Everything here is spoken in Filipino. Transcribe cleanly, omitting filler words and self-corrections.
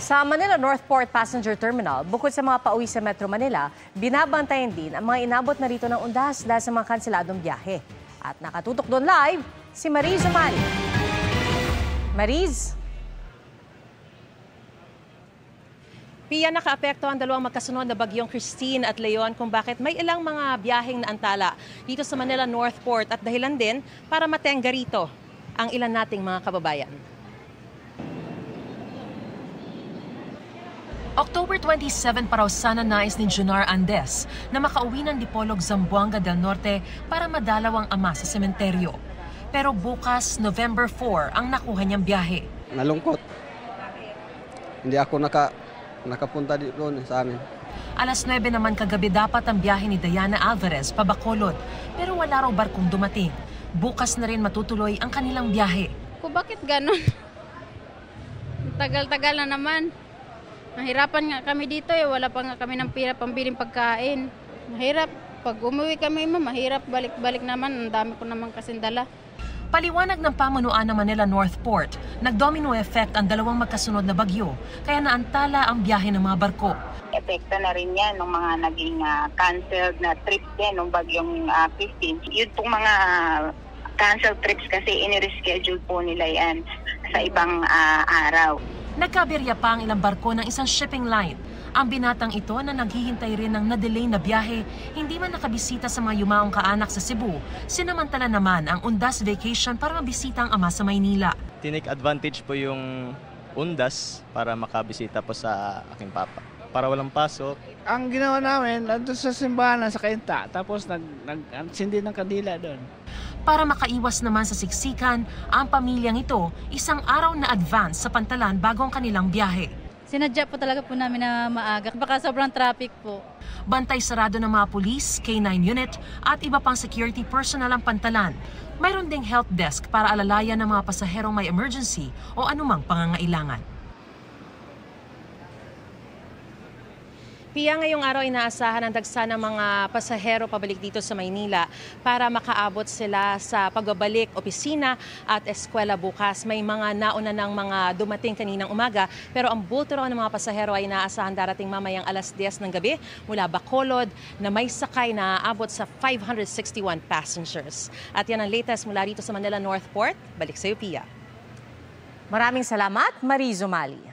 Sa Manila Northport Passenger Terminal, bukod sa mga pauwi sa Metro Manila, binabantayan din ang mga inabot na rito ng undas dahil sa mga kanseladong biyahe. At nakatutok doon live, si Mariz Umali. Mariz? Pia, nakaapekto ang dalawang magkasunod na bagyong Christine at Leon kung bakit may ilang mga biyaheng naantala dito sa Manila Northport at dahilan din para matengga rito ang ilan nating mga kababayan. October 27 pa raw sana nais ni Junar Andes na makauwi ng Dipolog, Zamboanga del Norte para madalaw ang ama sa sementeryo. Pero bukas, November 4, ang nakuha niyang biyahe. Nalungkot. Hindi ako nakapunta dito sa amin. Alas 9 naman kagabi dapat ang biyahe ni Diana Alvarez pa Bacolod, pero wala raw barkong dumating. Bukas na rin matutuloy ang kanilang biyahe. Bakit ganon? Tagal-tagal na naman. Mahirapan nga kami dito wala pa nga kami ng pira pambiling pagkain. Mahirap. Pag umuwi kami, mahirap balik-balik naman. Ang dami ko naman kasing dala. Paliwanag ng pamunuan ng Manila Northport, nagdomino effect ang dalawang magkasunod na bagyo, kaya naantala ang biyahe ng mga barko. Epekto na rin yan ng mga naging canceled na trips din ng bagyong Christine. Yun pong mga canceled trips kasi inireschedule po nila yan sa ibang araw. Nagkabirya pa ang ilang barko ng isang shipping line. Ang binatang ito na naghihintay rin ng na-delay na biyahe, hindi man nakabisita sa mga yumaong kaanak sa Cebu, sinamantala naman ang undas vacation para mabisita ang ama sa Maynila. Tinake advantage po yung undas para makabisita po sa aking papa. Para walang pasok. Ang ginawa namin, nandun sa simbahan sa Kainta, tapos nagsindi ng kandila doon. Para makaiwas naman sa siksikan, ang pamilyang ito isang araw na advance sa pantalan bago ang kanilang biyahe. Sinadya po talaga po namin na maaga. Baka sobrang traffic po. Bantay sarado ng mga pulis, K9 unit at iba pang security personnel ang pantalan. Mayroon ding help desk para alalayan ng mga pasaherong may emergency o anumang pangangailangan. Pia, ngayong araw inaasahan ang dagsa ng mga pasahero pabalik dito sa Maynila para makaabot sila sa pagbabalik opisina at eskwela bukas. May mga nauna ng mga dumating kaninang umaga pero ang bulto raw ng mga pasahero ay inaasahan darating mamayang alas 10 ng gabi mula Bacolod na may sakay na aabot sa 561 passengers. At yan ang latest mula rito sa Manila Northport. Balik sa iyo, Pia. Maraming salamat, Mariz Umali.